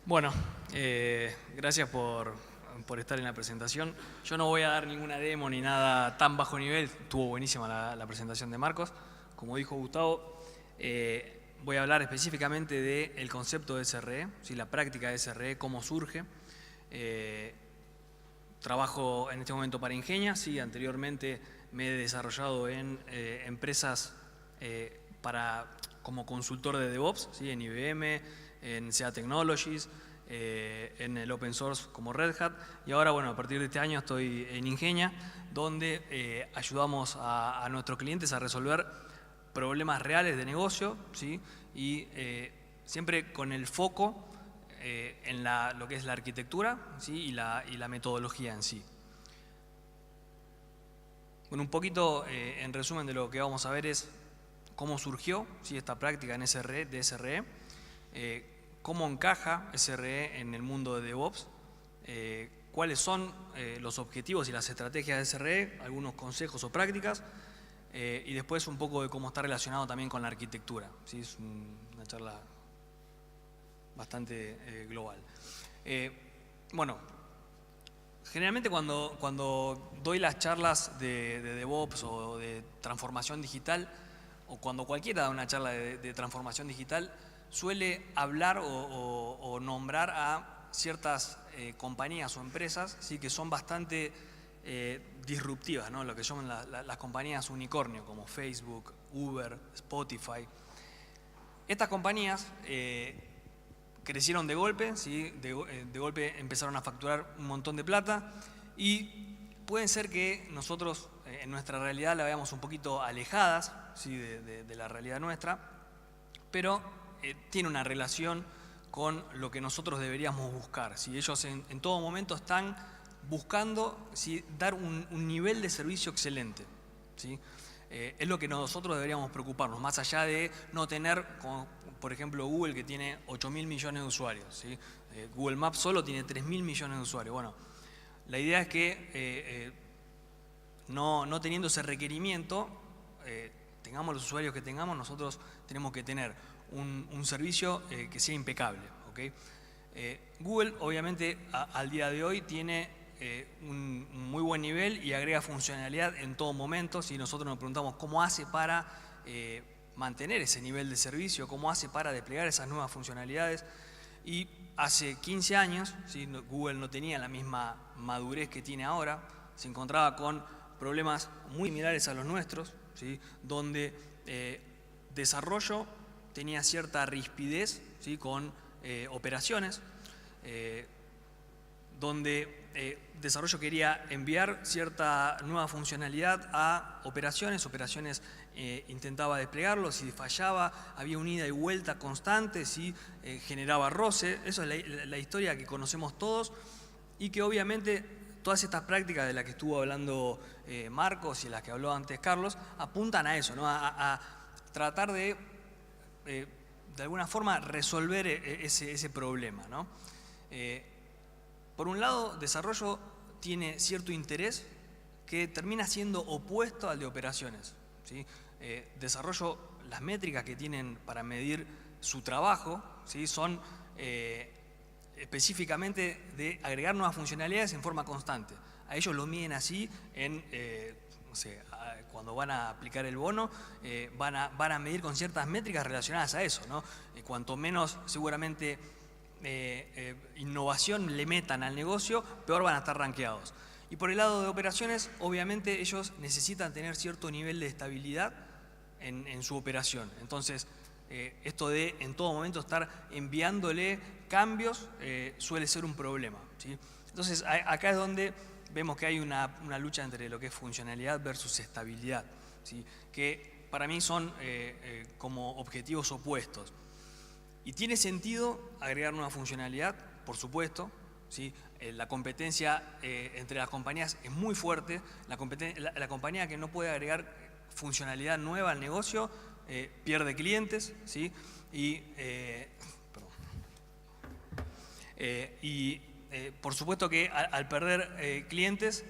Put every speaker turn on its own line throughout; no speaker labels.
Bueno, gracias por estar en la presentación. Yo no voy a dar ninguna demo ni nada tan bajo nivel. Estuvo buenísima la presentación de Marcos. Como dijo Gustavo, voy a hablar específicamente del concepto de SRE, ¿sí? La práctica de SRE, cómo surge. Trabajo en este momento para Ingenia, ¿sí? Anteriormente me he desarrollado en empresas como consultor de DevOps, ¿sí? En IBM, en SEA Technologies, en el Open Source como Red Hat, y ahora, bueno, a partir de este año estoy en Ingenia, donde ayudamos a nuestros clientes a resolver problemas reales de negocio, ¿sí? Y siempre con el foco en lo que es la arquitectura, ¿sí? y la metodología en sí. Bueno, un poquito en resumen de lo que vamos a ver es cómo surgió, ¿sí? Esta práctica en de SRE, cómo encaja SRE en el mundo de DevOps, cuáles son los objetivos y las estrategias de SRE, algunos consejos o prácticas, y después un poco de cómo está relacionado también con la arquitectura, ¿sí? Es una charla bastante global. Bueno, generalmente cuando doy las charlas de DevOps o de transformación digital, o cuando cualquiera da una charla de transformación digital, suele hablar o nombrar a ciertas compañías o empresas, ¿sí? Que son bastante disruptivas, ¿no? Lo que llaman las compañías unicornio, como Facebook, Uber, Spotify. Estas compañías crecieron de golpe, ¿sí? De golpe empezaron a facturar un montón de plata y pueden ser que nosotros en nuestra realidad la veamos un poquito alejadas, ¿sí? de la realidad nuestra, pero tiene una relación con lo que nosotros deberíamos buscar, ¿sí? Ellos en todo momento están buscando, ¿sí? Dar un nivel de servicio excelente, ¿sí? Es lo que nosotros deberíamos preocuparnos, más allá de no tener, como por ejemplo Google, que tiene 8.000 millones de usuarios, ¿sí? Google Maps solo tiene 3.000 millones de usuarios. Bueno, la idea es que no teniendo ese requerimiento, tengamos los usuarios que tengamos, nosotros tenemos que tener un servicio que sea impecable, ¿okay? Google obviamente al día de hoy tiene un muy buen nivel y agrega funcionalidad en todo momento. Si nosotros nos preguntamos cómo hace para mantener ese nivel de servicio, cómo hace para desplegar esas nuevas funcionalidades, y hace 15 años, ¿sí? Google no tenía la misma madurez que tiene ahora, se encontraba con problemas muy similares a los nuestros, ¿sí? Donde desarrollo tenía cierta rispidez, ¿sí? Con operaciones, donde desarrollo quería enviar cierta nueva funcionalidad a operaciones intentaba desplegarlo, si fallaba había un ida y vuelta constante, si generaba roce. Eso es la historia que conocemos todos y que obviamente todas estas prácticas de las que estuvo hablando Marcos y las que habló antes Carlos apuntan a eso, ¿no? A tratar de alguna forma resolver ese problema, ¿no? Por un lado, desarrollo tiene cierto interés que termina siendo opuesto al de operaciones, ¿sí? Desarrollo, las métricas que tienen para medir su trabajo, ¿sí? Son específicamente de agregar nuevas funcionalidades en forma constante. A ellos lo miden así no sé, cuando van a aplicar el bono, van a medir con ciertas métricas relacionadas a eso, ¿no? Cuanto menos seguramente innovación le metan al negocio, peor van a estar rankeados. Y por el lado de operaciones, obviamente ellos necesitan tener cierto nivel de estabilidad en su operación. Entonces, esto de en todo momento estar enviándole cambios suele ser un problema, ¿sí? Entonces, acá es donde vemos que hay una lucha entre lo que es funcionalidad versus estabilidad, ¿sí? Que para mí son como objetivos opuestos. Y tiene sentido agregar nueva funcionalidad, por supuesto, ¿sí? La competencia entre las compañías es muy fuerte. La compañía que no puede agregar funcionalidad nueva al negocio pierde clientes, ¿sí? Por supuesto que al perder clientes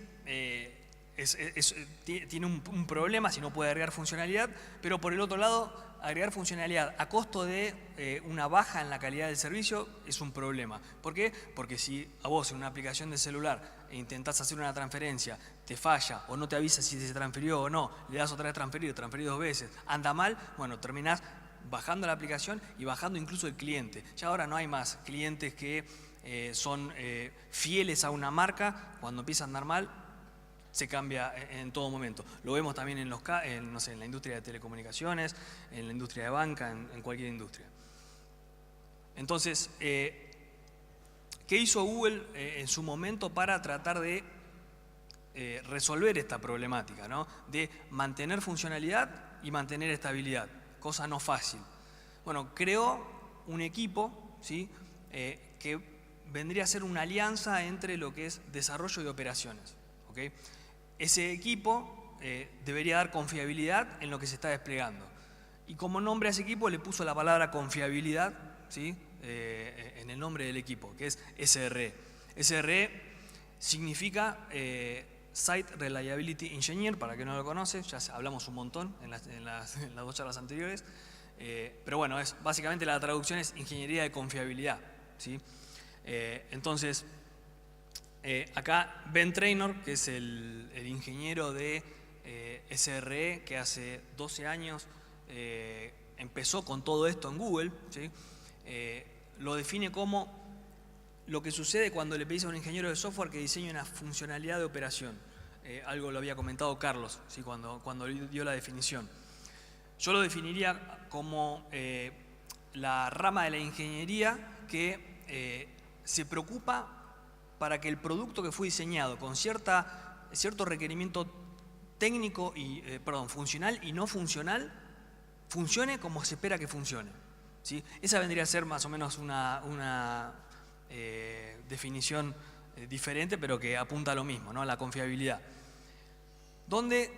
tiene un problema si no puede agregar funcionalidad, pero por el otro lado, agregar funcionalidad a costo de una baja en la calidad del servicio es un problema. ¿Por qué? Porque si a vos en una aplicación de celular intentás hacer una transferencia, te falla o no te avisa si se transfirió o no, le das otra vez transferir 2 veces, anda mal, bueno, terminás bajando la aplicación y bajando incluso el cliente. Ya ahora no hay más clientes que son fieles a una marca, cuando empieza a andar mal, se cambia en todo momento. Lo vemos también en, no sé, en la industria de telecomunicaciones, en la industria de banca, en cualquier industria. Entonces, ¿qué hizo Google en su momento para tratar de resolver esta problemática, ¿no? De mantener funcionalidad y mantener estabilidad? Cosa no fácil. Bueno, creó un equipo, ¿sí? Que vendría a ser una alianza entre lo que es desarrollo y operaciones. ¿Okay? Ese equipo debería dar confiabilidad en lo que se está desplegando. Y como nombre a ese equipo le puso la palabra confiabilidad, ¿sí? En el nombre del equipo, que es SRE. SRE significa Site Reliability Engineer, para que no lo conoce, ya hablamos un montón en las 2 charlas anteriores, pero bueno, básicamente la traducción es ingeniería de confiabilidad, ¿sí? Entonces, acá Ben Traynor, que es el ingeniero de SRE, que hace 12 años empezó con todo esto en Google, ¿sí? Lo define como lo que sucede cuando le pedís a un ingeniero de software que diseñe una funcionalidad de operación. Algo lo había comentado Carlos, ¿sí? cuando dio la definición. Yo lo definiría como la rama de la ingeniería que se preocupa para que el producto que fue diseñado con cierto requerimiento técnico y funcional y no funcional funcione como se espera que funcione, ¿sí? Esa vendría a ser más o menos una definición diferente, pero que apunta a lo mismo, ¿no? A la confiabilidad. Donde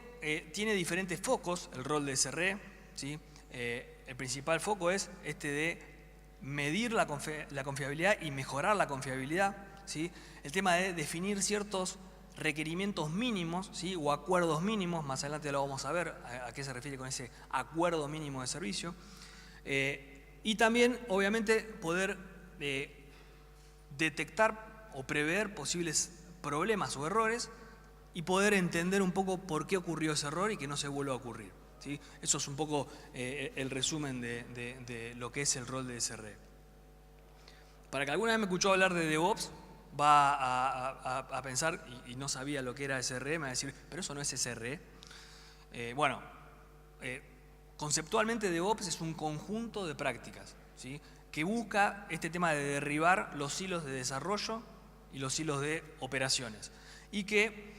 tiene diferentes focos el rol de SRE, ¿sí? El principal foco es este de medir la confiabilidad y mejorar la confiabilidad, ¿sí? El tema de definir ciertos requerimientos mínimos, ¿sí? O acuerdos mínimos, más adelante lo vamos a ver a qué se refiere con ese acuerdo mínimo de servicio. Y también, obviamente, poder detectar o prever posibles problemas o errores y poder entender un poco por qué ocurrió ese error y que no se vuelva a ocurrir, ¿sí? Eso es un poco el resumen de lo que es el rol de SRE. Para que alguna vez me escuchó hablar de DevOps, va a pensar, y no sabía lo que era SRE, me va a decir, pero eso no es SRE. Conceptualmente DevOps es un conjunto de prácticas, ¿sí? Que busca este tema de derribar los hilos de desarrollo y los hilos de operaciones y que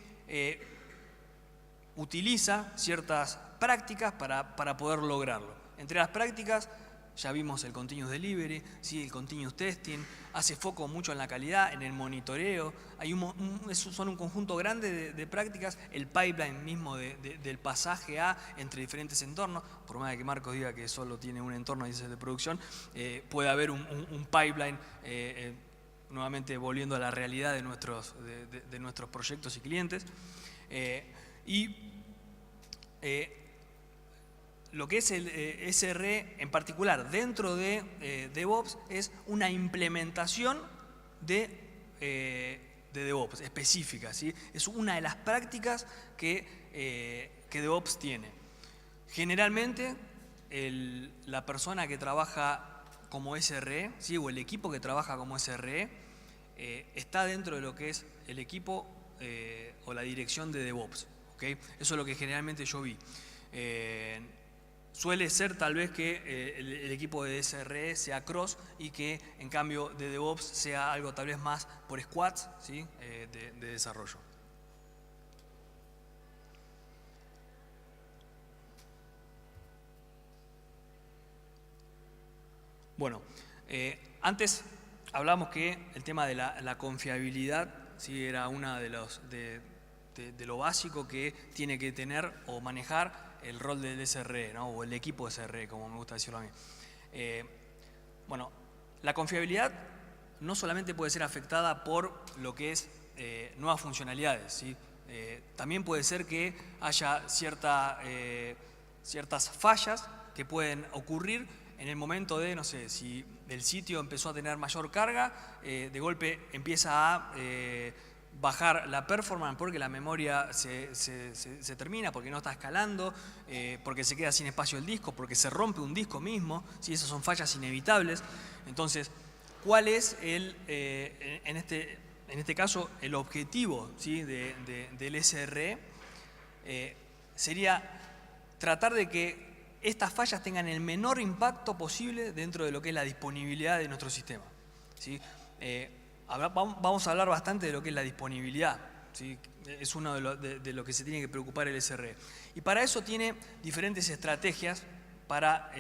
utiliza ciertas prácticas para poder lograrlo. Entre las prácticas ya vimos el Continuous Delivery, ¿sí? El Continuous Testing, hace foco mucho en la calidad, en el monitoreo, son un conjunto grande de prácticas, el pipeline mismo del pasaje entre diferentes entornos, por más de que Marcos diga que solo tiene un entorno y es el de producción, puede haber un pipeline, nuevamente volviendo a la realidad de nuestros proyectos y clientes. Lo que es el SRE en particular dentro de DevOps es una implementación de DevOps específica, ¿sí? Es una de las prácticas que DevOps tiene. Generalmente la persona que trabaja como SRE, ¿sí? O el equipo que trabaja como SRE está dentro de lo que es el equipo o la dirección de DevOps, ¿okay? Eso es lo que generalmente yo vi. Suele ser tal vez que el equipo de SRE sea cross y que en cambio de DevOps sea algo tal vez más por squads, ¿sí? de desarrollo. Bueno, antes hablamos que el tema de la confiabilidad, ¿sí? Era una de lo básico que tiene que tener o manejar el rol del SRE, ¿no? O el equipo de SRE, como me gusta decirlo a mí. La confiabilidad no solamente puede ser afectada por lo que es nuevas funcionalidades, ¿sí? También puede ser que haya ciertas fallas que pueden ocurrir en el momento de, no sé, si el sitio empezó a tener mayor carga, de golpe empieza a bajar la performance porque la memoria se termina, porque no está escalando, porque se queda sin espacio el disco, porque se rompe un disco mismo, ¿sí? Esas son fallas inevitables. Entonces, ¿cuál es en este caso el objetivo, ¿sí? del SRE? Sería tratar de que estas fallas tengan el menor impacto posible dentro de lo que es la disponibilidad de nuestro sistema, ¿sí? Vamos a hablar bastante de lo que es la disponibilidad, ¿sí? Es uno de lo que se tiene que preocupar el SRE. Y para eso tiene diferentes estrategias para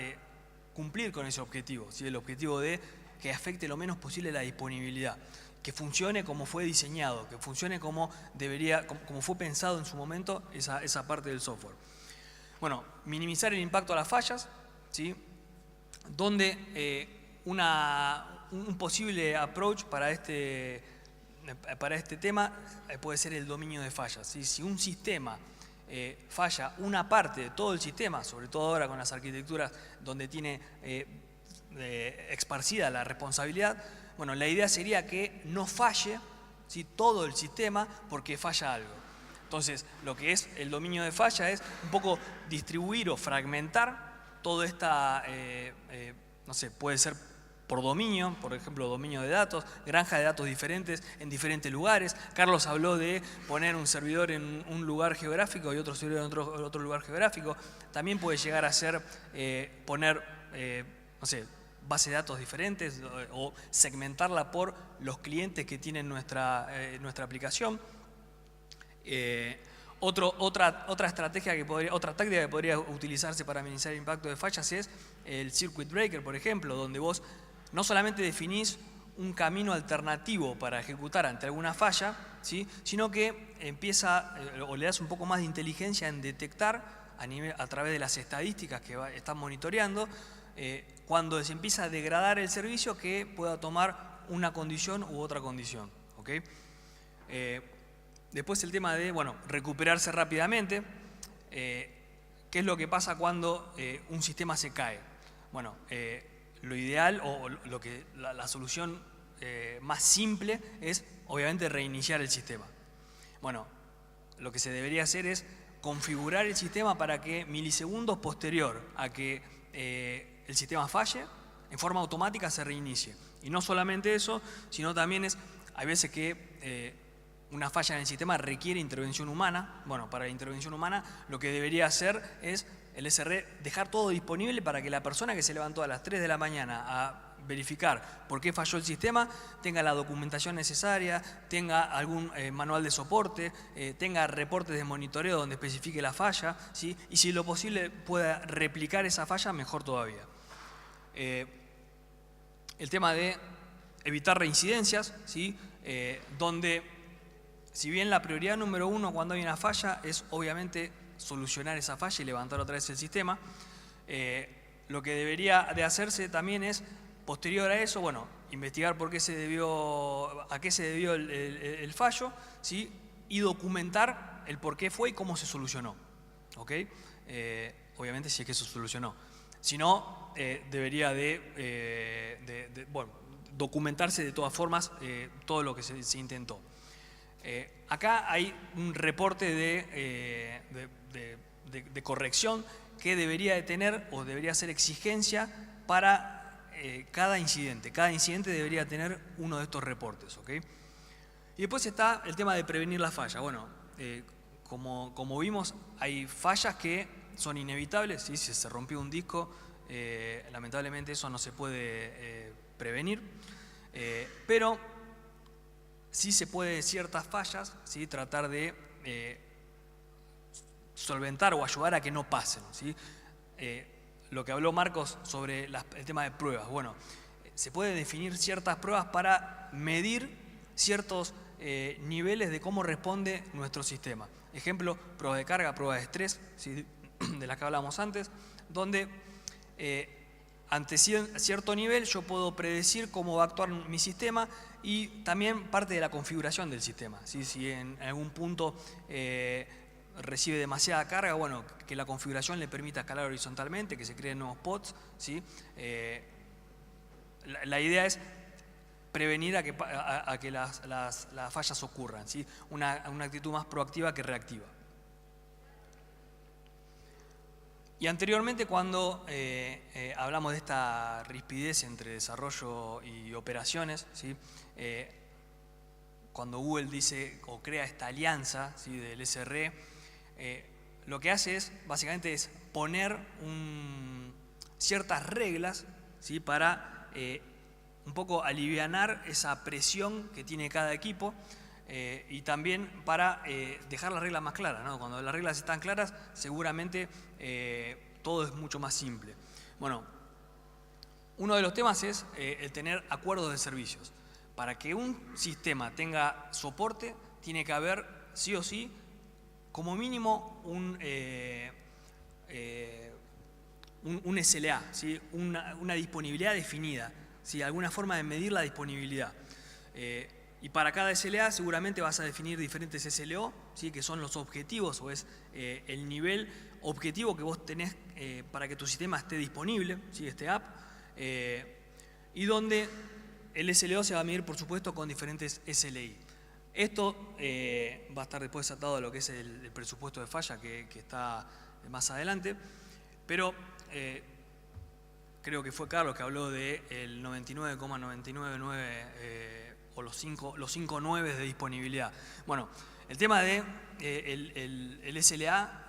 cumplir con ese objetivo, ¿sí? El objetivo de que afecte lo menos posible la disponibilidad, que funcione como fue diseñado, que funcione como fue pensado en su momento esa parte del software. Bueno, minimizar el impacto a las fallas, ¿sí? Donde un posible approach para este tema puede ser el dominio de fallas, ¿sí? Si un sistema falla una parte de todo el sistema, sobre todo ahora con las arquitecturas donde tiene esparcida la responsabilidad, bueno, la idea sería que no falle, ¿sí? Todo el sistema porque falla algo. Entonces, lo que es el dominio de falla es un poco distribuir o fragmentar toda esta, no sé, puede ser por dominio, por ejemplo, dominio de datos, granja de datos diferentes en diferentes lugares. Carlos habló de poner un servidor en un lugar geográfico y otro servidor en otro lugar geográfico. También puede llegar a ser poner, no sé, base de datos diferentes o segmentarla por los clientes que tienen nuestra aplicación. Otra estrategia otra táctica que podría utilizarse para minimizar el impacto de fallas es el circuit breaker, por ejemplo, donde vos no solamente definís un camino alternativo para ejecutar ante alguna falla, ¿sí? Sino que o le das un poco más de inteligencia en detectar a través de las estadísticas que están monitoreando, cuando se empieza a degradar el servicio, que pueda tomar una condición u otra condición, ¿ok? Después el tema de, bueno, recuperarse rápidamente. ¿Qué es lo que pasa cuando un sistema se cae? Bueno, lo ideal o la solución más simple es obviamente reiniciar el sistema. Bueno, lo que se debería hacer es configurar el sistema para que milisegundos posterior a que el sistema falle, en forma automática se reinicie. Y no solamente eso, sino también hay veces que una falla en el sistema requiere intervención humana. Bueno, para la intervención humana lo que debería hacer es el SRE dejar todo disponible para que la persona que se levantó a las 3 de la mañana a verificar por qué falló el sistema tenga la documentación necesaria, tenga algún manual de soporte, tenga reportes de monitoreo donde especifique la falla, ¿sí? Y si lo posible pueda replicar esa falla, mejor todavía. El tema de evitar reincidencias, ¿sí? Donde, si bien la prioridad número uno cuando hay una falla es obviamente solucionar esa falla y levantar otra vez el sistema, lo que debería de hacerse también es, posterior a eso, bueno, investigar a qué se debió el fallo, ¿sí? Y documentar el por qué fue y cómo se solucionó, ¿ok? Obviamente si es que se solucionó. Si no, debería bueno, documentarse de todas formas todo lo que se intentó. Acá hay un reporte de corrección que debería de tener o debería ser exigencia para cada incidente. Cada incidente debería tener uno de estos reportes, ¿ok? Y después está el tema de prevenir la falla. Bueno, como vimos, hay fallas que son inevitables, ¿sí? Si se rompió un disco, lamentablemente eso no se puede prevenir, pero sí se puede ciertas fallas, ¿sí? Tratar de solventar o ayudar a que no pasen, ¿sí? Lo que habló Marcos sobre el tema de pruebas. Bueno, se puede definir ciertas pruebas para medir ciertos niveles de cómo responde nuestro sistema. Ejemplo, pruebas de carga, pruebas de estrés, ¿sí? De las que hablábamos antes, donde ante cierto nivel yo puedo predecir cómo va a actuar mi sistema y también parte de la configuración del sistema, ¿sí? Si en algún punto recibe demasiada carga, bueno, que la configuración le permita escalar horizontalmente, que se creen nuevos pods, ¿sí? La idea es prevenir a que las fallas ocurran, ¿sí? Una actitud más proactiva que reactiva. Y anteriormente, cuando hablamos de esta rispidez entre desarrollo y operaciones, ¿sí? Cuando Google dice o crea esta alianza, ¿sí? Del SRE, lo que hace básicamente es poner ciertas reglas, ¿sí? Para un poco alivianar esa presión que tiene cada equipo. Y también para dejar las reglas más claras, ¿no? Cuando las reglas están claras, seguramente todo es mucho más simple. Bueno, uno de los temas es el tener acuerdos de servicios. Para que un sistema tenga soporte, tiene que haber, sí o sí, como mínimo un SLA, ¿sí? Una disponibilidad definida, ¿sí? Alguna forma de medir la disponibilidad. Y para cada SLA seguramente vas a definir diferentes SLO, ¿sí? Que son los objetivos o es el nivel objetivo que vos tenés para que tu sistema esté disponible, ¿sí? Este app, y donde el SLO se va a medir, por supuesto, con diferentes SLI. Esto va a estar después atado a lo que es el presupuesto de falla que está más adelante, pero creo que fue Carlos que habló del 99,999 o los 5 9 de disponibilidad. Bueno, el tema de el SLA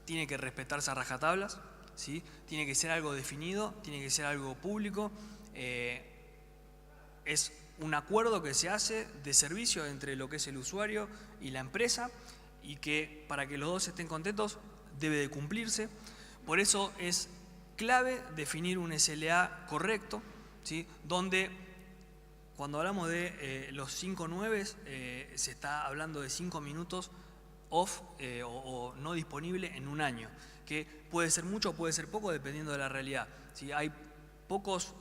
tiene que respetarse a rajatablas, ¿sí? Tiene que ser algo definido, tiene que ser algo público. Es un acuerdo que se hace de servicio entre lo que es el usuario y la empresa y que para que los dos estén contentos debe de cumplirse. Por eso es clave definir un SLA correcto, ¿sí? Donde cuando hablamos de los 5 9 se está hablando de 5 minutos off o no disponible en un año, que puede ser mucho o puede ser poco dependiendo de la realidad, ¿sí? Hay pocos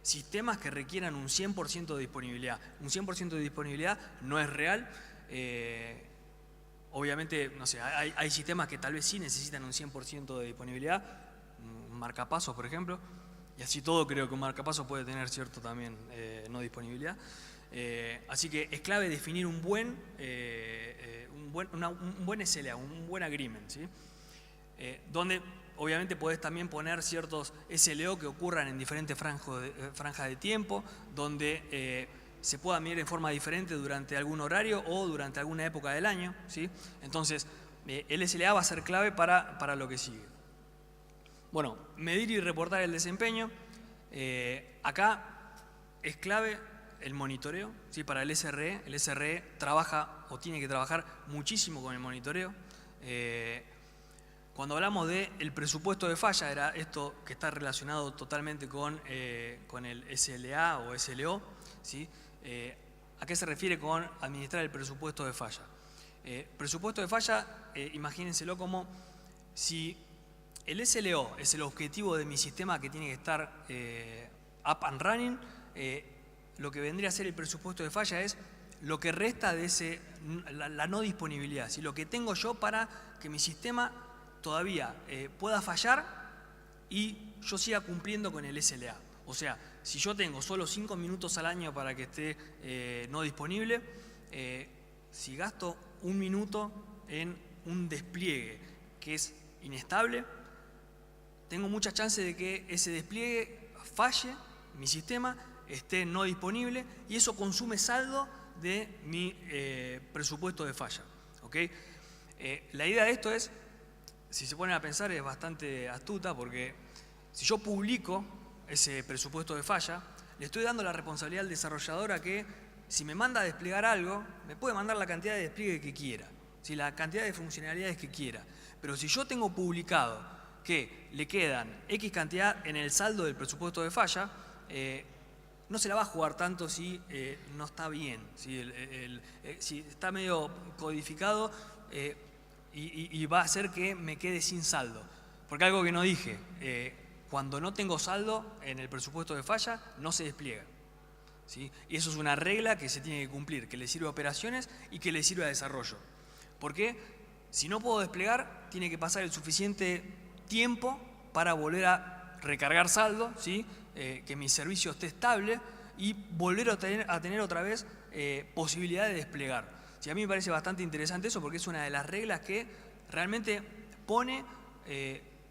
sistemas que requieran un 100% de disponibilidad. Un 100% de disponibilidad no es real. Obviamente, no sé, hay sistemas que tal vez sí necesitan un 100% de disponibilidad, un marcapasos, por ejemplo, y así todo creo que un marcapasos puede tener cierto también no disponibilidad. Así que es clave definir un buen SLA, un buen agreement, ¿sí? Donde obviamente podés también poner ciertos SLO que ocurran en diferentes franjas de tiempo, donde se pueda medir de forma diferente durante algún horario o durante alguna época del año, ¿sí? Entonces, el SLA va a ser clave para lo que sigue. Bueno, medir y reportar el desempeño. Acá es clave el monitoreo, ¿sí? Para el SRE. El SRE trabaja o tiene que trabajar muchísimo con el monitoreo. Cuando hablamos del presupuesto de falla, era esto que está relacionado totalmente con el SLA o SLO, ¿sí? ¿A qué se refiere con administrar el presupuesto de falla? Presupuesto de falla, imagínenselo como si el SLO es el objetivo de mi sistema que tiene que estar up and running, lo que vendría a ser el presupuesto de falla es lo que resta de la no disponibilidad, ¿sí? Lo que tengo yo para que mi sistema todavía pueda fallar y yo siga cumpliendo con el SLA. O sea, si yo tengo solo 5 minutos al año para que esté no disponible, si gasto 1 minuto en un despliegue que es inestable, tengo mucha chance de que ese despliegue falle, mi sistema esté no disponible y eso consume saldo de mi presupuesto de falla, ¿okay? La idea de esto es, si se ponen a pensar, es bastante astuta porque si yo publico ese presupuesto de falla, le estoy dando la responsabilidad al desarrollador a que si me manda a desplegar algo, me puede mandar la cantidad de despliegue que quiera, ¿sí? La cantidad de funcionalidades que quiera. Pero si yo tengo publicado que le quedan X cantidad en el saldo del presupuesto de falla, no se la va a jugar tanto si no está bien, si está medio codificado y va a hacer que me quede sin saldo. Porque algo que no dije, cuando no tengo saldo en el presupuesto de falla, no se despliega. ¿Sí? Y eso es una regla que se tiene que cumplir, que le sirve a operaciones y que le sirve a desarrollo. Porque si no puedo desplegar, tiene que pasar el suficiente tiempo para volver a recargar saldo, ¿sí? Que mi servicio esté estable y volver a tener otra vez posibilidad de desplegar. ¿Sí? A mí me parece bastante interesante eso porque es una de las reglas que realmente pone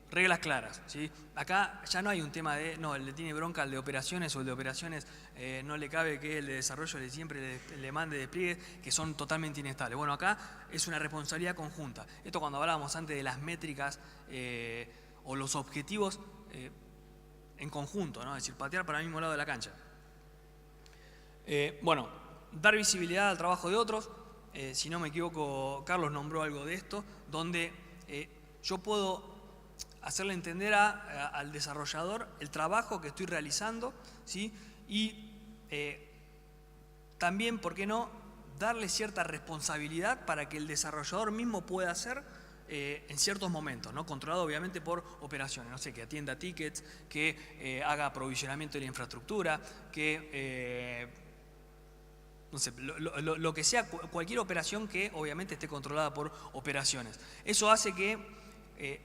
reglas claras. ¿Sí? Acá ya no hay un tema de, no, le tiene bronca al de operaciones o el de operaciones no le cabe que el de desarrollo siempre le mande despliegues que son totalmente inestables. Bueno, acá es una responsabilidad conjunta. Esto cuando hablábamos antes de las métricas o los objetivos en conjunto, ¿no? Es decir, patear para el mismo lado de la cancha. Bueno, dar visibilidad al trabajo de otros. Si no me equivoco, Carlos nombró algo de esto, donde yo puedo hacerle entender al desarrollador el trabajo que estoy realizando, ¿sí? Y también, ¿por qué no?, darle cierta responsabilidad para que el desarrollador mismo pueda hacer en ciertos momentos, ¿no? Controlado obviamente por operaciones, no sé, que atienda tickets, que haga aprovisionamiento de la infraestructura, que no sé, lo que sea, cualquier operación que obviamente esté controlada por operaciones. Eso hace que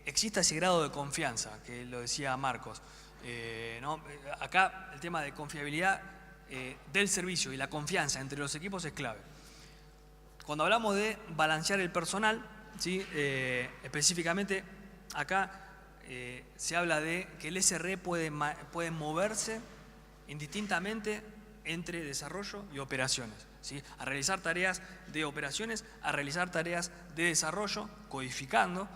exista ese grado de confianza, que lo decía Marcos. ¿No? Acá el tema de confiabilidad del servicio y la confianza entre los equipos es clave. Cuando hablamos de balancear el personal, ¿sí? Específicamente acá se habla de que el SRE puede moverse indistintamente entre desarrollo y operaciones, ¿sí? A realizar tareas de operaciones, a realizar tareas de desarrollo, codificando,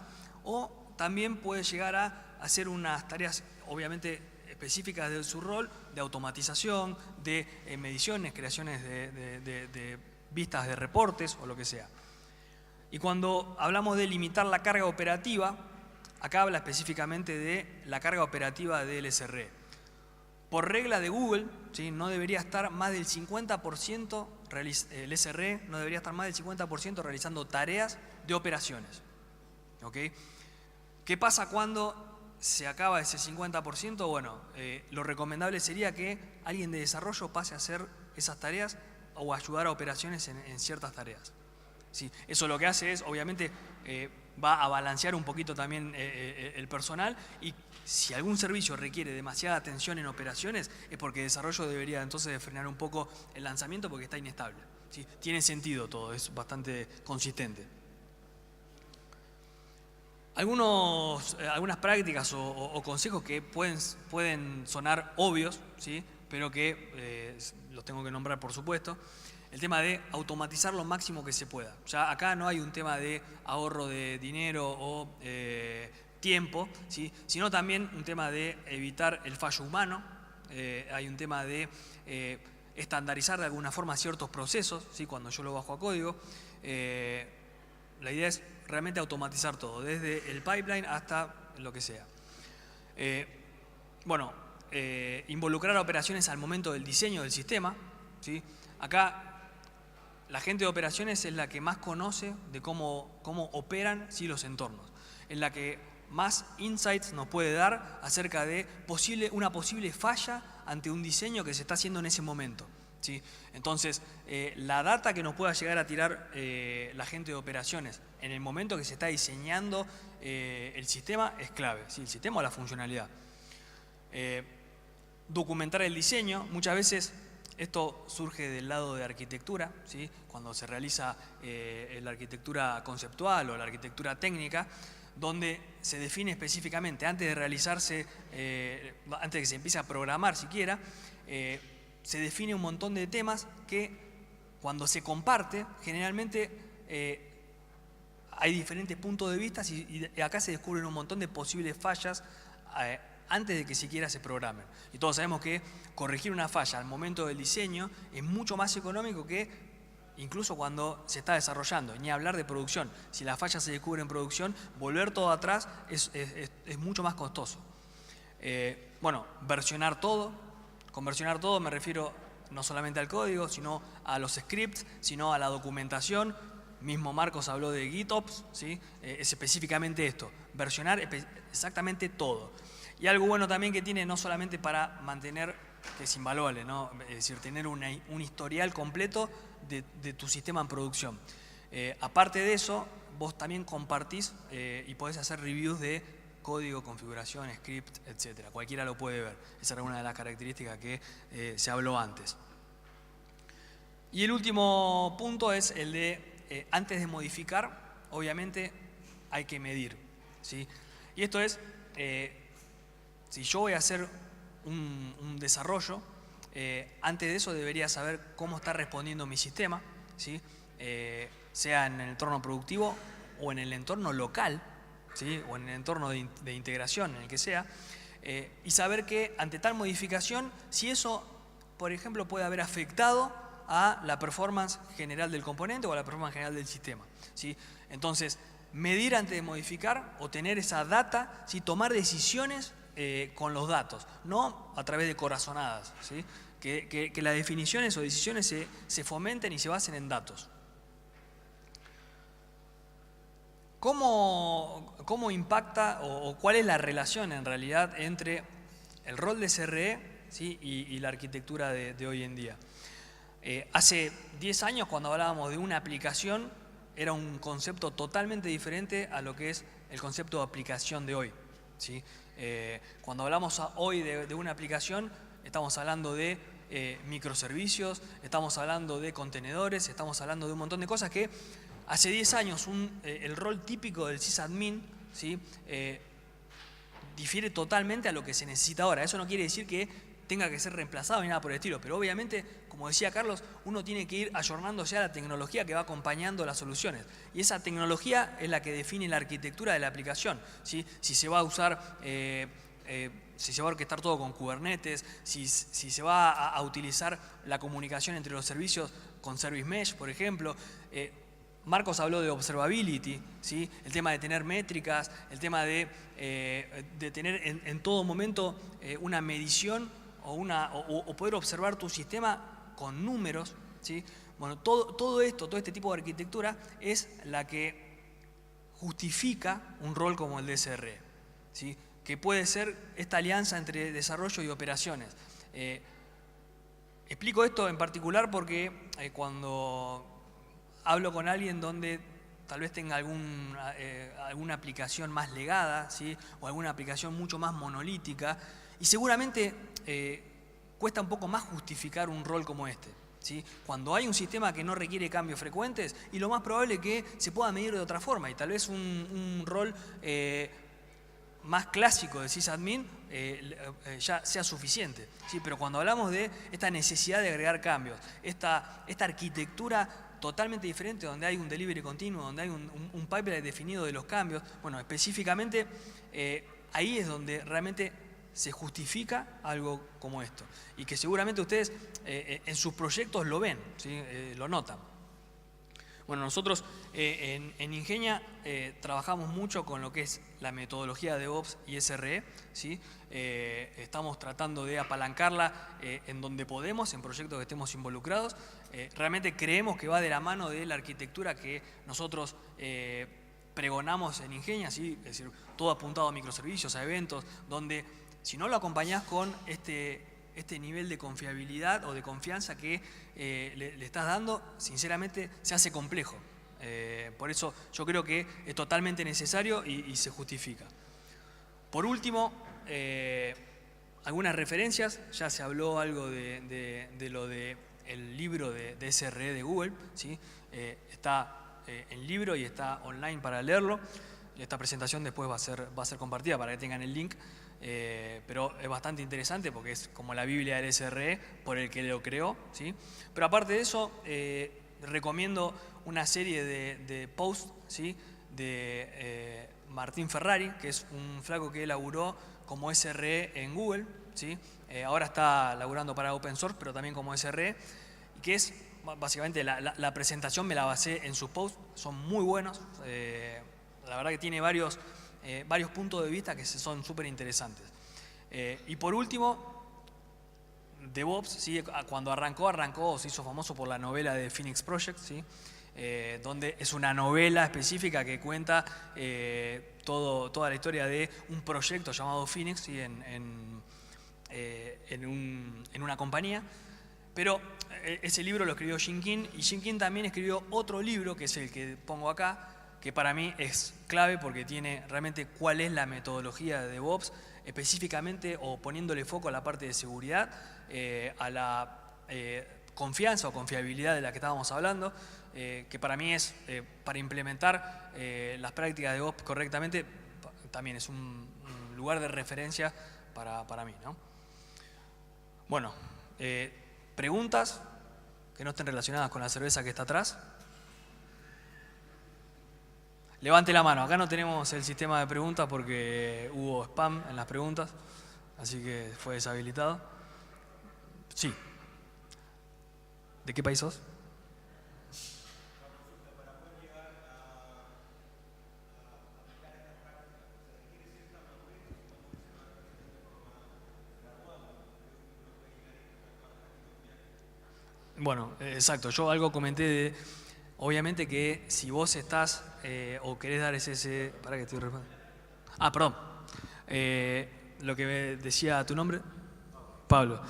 o también puede llegar a hacer unas tareas obviamente específicas de su rol, de automatización, de mediciones, creaciones de vistas de reportes o lo que sea. Y cuando hablamos de limitar la carga operativa, acá habla específicamente de la carga operativa del SRE. Por regla de Google, ¿sí? No debería estar más del 50%, el SRE no debería estar más del 50% realizando tareas de operaciones. ¿Ok? ¿Qué pasa cuando se acaba ese 50%? Bueno, lo recomendable sería que alguien de desarrollo pase a hacer esas tareas o ayudar a operaciones en ciertas tareas. ¿Sí? Eso lo que hace es, obviamente, va a balancear un poquito también el personal, y si algún servicio requiere demasiada atención en operaciones es porque desarrollo debería entonces de frenar un poco el lanzamiento porque está inestable. ¿Sí? Tiene sentido todo, es bastante consistente. Algunas prácticas o consejos que pueden sonar obvios, ¿sí? Pero que los tengo que nombrar por supuesto. El tema de automatizar lo máximo que se pueda. Ya acá no hay un tema de ahorro de dinero o tiempo, ¿sí? Sino también un tema de evitar el fallo humano. Hay un tema de estandarizar de alguna forma ciertos procesos, ¿sí? Cuando yo lo bajo a código. La idea es realmente automatizar todo, desde el pipeline hasta lo que sea. Involucrar a operaciones al momento del diseño del sistema, ¿sí? Acá la gente de operaciones es la que más conoce de cómo operan, ¿sí? Los entornos. Es la que más insights nos puede dar acerca de una posible falla ante un diseño que se está haciendo en ese momento, ¿sí? Entonces, la data que nos pueda llegar a tirar la gente de operaciones en el momento que se está diseñando el sistema es clave, ¿sí? El sistema o la funcionalidad. Documentar el diseño. Muchas veces esto surge del lado de arquitectura, ¿sí? Cuando se realiza la arquitectura conceptual o la arquitectura técnica, donde se define específicamente, antes de realizarse, antes de que se empiece a programar siquiera, se define un montón de temas que cuando se comparte, generalmente hay diferentes puntos de vista y acá se descubren un montón de posibles fallas antes de que siquiera se programen. Y todos sabemos que corregir una falla al momento del diseño es mucho más económico que incluso cuando se está desarrollando, ni hablar de producción. Si la falla se descubre en producción, volver todo atrás es mucho más costoso. Versionar todo. Con versionar todo me refiero no solamente al código, sino a los scripts, sino a la documentación. Mismo Marcos habló de GitOps, ¿sí? Es específicamente esto, versionar exactamente todo. Y algo bueno también que tiene, no solamente para mantener, que es invaluable, ¿no? Es decir, tener un historial completo de tu sistema en producción. Aparte de eso, vos también compartís y podés hacer reviews de código, configuración, script, etc. Cualquiera lo puede ver. Esa era una de las características que se habló antes. Y el último punto es el de, antes de modificar, obviamente hay que medir, ¿sí? Y esto es, si yo voy a hacer un desarrollo, antes de eso debería saber cómo está respondiendo mi sistema, ¿sí? Sea en el entorno productivo o en el entorno local, ¿sí? O en el entorno de integración, en el que sea, y saber que ante tal modificación, si eso, por ejemplo, puede haber afectado a la performance general del componente o a la performance general del sistema, ¿sí? Entonces, medir antes de modificar o tener esa data, ¿sí? Tomar decisiones con los datos, no a través de corazonadas, ¿sí? Que las definiciones o decisiones se fomenten y se basen en datos. ¿Cómo impacta o cuál es la relación en realidad entre el rol de SRE, ¿sí? y la arquitectura de hoy en día? Hace 10 años, cuando hablábamos de una aplicación, era un concepto totalmente diferente a lo que es el concepto de aplicación de hoy, ¿sí? Cuando hablamos hoy de una aplicación, estamos hablando de microservicios, estamos hablando de contenedores, estamos hablando de un montón de cosas que hace 10 años el rol típico del sysadmin, ¿sí? Difiere totalmente a lo que se necesita ahora. Eso no quiere decir que tenga que ser reemplazado ni nada por el estilo, pero obviamente, como decía Carlos, uno tiene que ir ayornándose a la tecnología que va acompañando las soluciones. Y esa tecnología es la que define la arquitectura de la aplicación, ¿sí? Si se va a usar, si se va a orquestar todo con Kubernetes, si se va a utilizar la comunicación entre los servicios con Service Mesh, por ejemplo. Marcos habló de observability, ¿sí? El tema de tener métricas, el tema de tener en todo momento una medición o poder observar tu sistema con números, ¿sí? Bueno, todo este tipo de arquitectura es la que justifica un rol como el de SRE, ¿sí? Que puede ser esta alianza entre desarrollo y operaciones. Explico esto en particular porque cuando hablo con alguien donde tal vez tenga alguna aplicación más legada, ¿sí? O alguna aplicación mucho más monolítica, y seguramente cuesta un poco más justificar un rol como este, ¿sí? Cuando hay un sistema que no requiere cambios frecuentes, y lo más probable es que se pueda medir de otra forma, y tal vez un rol más clásico de sysadmin ya sea suficiente, ¿sí? Pero cuando hablamos de esta necesidad de agregar cambios, esta arquitectura totalmente diferente, donde hay un delivery continuo, donde hay un pipeline definido de los cambios, bueno, específicamente ahí es donde realmente se justifica algo como esto, y que seguramente ustedes en sus proyectos lo ven, ¿sí? Lo notan. Bueno, nosotros en Ingenia trabajamos mucho con lo que es la metodología de DevOps y SRE, ¿sí? Estamos tratando de apalancarla en donde podemos, en proyectos que estemos involucrados. Realmente creemos que va de la mano de la arquitectura que nosotros pregonamos en Ingenia, ¿sí? Es decir, todo apuntado a microservicios, a eventos, donde si no lo acompañás con este nivel de confiabilidad o de confianza que le estás dando, sinceramente se hace complejo. Por eso yo creo que es totalmente necesario y se justifica. Por último, algunas referencias. Ya se habló algo de lo del libro de SRE de Google, ¿sí? Está en libro y está online para leerlo. Esta presentación después va a ser compartida para que tengan el link. Pero es bastante interesante porque es como la Biblia del SRE por el que lo creó, ¿sí? Pero aparte de eso, recomiendo una serie de posts, ¿sí? De Martín Ferrari, que es un flaco que laburó como SRE en Google, ¿sí? Ahora está laburando para Open Source, pero también como SRE, y que es básicamente la presentación me la basé en sus posts, son muy buenos, la verdad que tiene varios puntos de vista que son súper interesantes. Y por último, DevOps, ¿sí? Cuando arrancó, se hizo famoso por la novela de Phoenix Project, ¿sí? donde es una novela específica que cuenta toda la historia de un proyecto llamado Phoenix, ¿sí? en una compañía. Pero ese libro lo escribió Gene King, y Gene King también escribió otro libro, que es el que pongo acá, que para mí es clave porque tiene realmente cuál es la metodología de DevOps, específicamente o poniéndole foco a la parte de seguridad, a la confianza o confiabilidad de la que estábamos hablando, que para mí es, para implementar las prácticas de DevOps correctamente, también es un lugar de referencia para mí, ¿no? Bueno, ¿preguntas que no estén relacionadas con la cerveza que está atrás? Levante la mano. Acá no tenemos el sistema de preguntas porque hubo spam en las preguntas, así que fue deshabilitado. Sí. ¿De qué país sos? Bueno, exacto. Yo algo comenté de, obviamente que si vos estás o querés dar ese... Para que estoy respondiendo. Ah, perdón. Lo que me decía tu nombre, Pablo.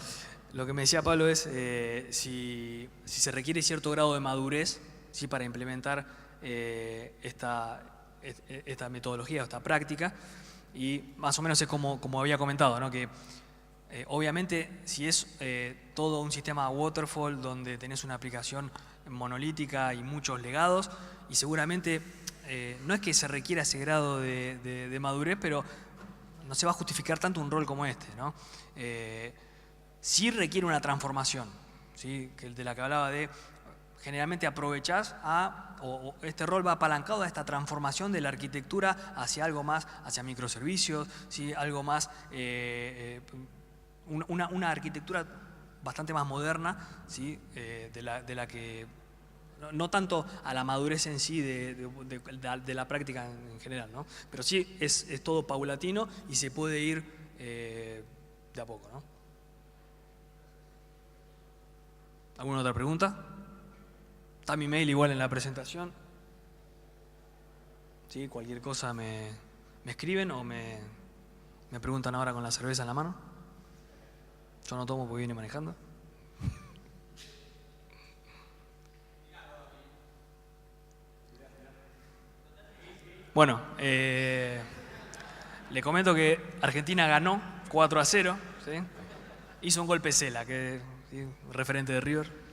Lo que me decía Pablo es si se requiere cierto grado de madurez, ¿sí? Para implementar esta metodología o esta práctica, y más o menos es como había comentado, ¿no? Que obviamente si es todo un sistema waterfall donde tenés una aplicación monolítica y muchos legados, y seguramente no es que se requiera ese grado de madurez, pero no se va a justificar tanto un rol como este, ¿no? Sí requiere una transformación, ¿sí? De la que hablaba de, generalmente aprovechás o este rol va apalancado a esta transformación de la arquitectura hacia algo más, hacia microservicios, ¿sí? Algo más, una arquitectura bastante más moderna, ¿sí? de la que, no tanto a la madurez en sí de la práctica en general, ¿no? Pero sí es todo paulatino y se puede ir de a poco, ¿no? ¿Alguna otra pregunta? Está mi mail igual en la presentación. ¿Sí? Cualquier cosa me escriben o me preguntan ahora con la cerveza en la mano. Yo no tomo porque vine manejando. Bueno, le comento que Argentina ganó 4-0, ¿sí? Hizo un gol Pesela, que, ¿sí? Referente de River.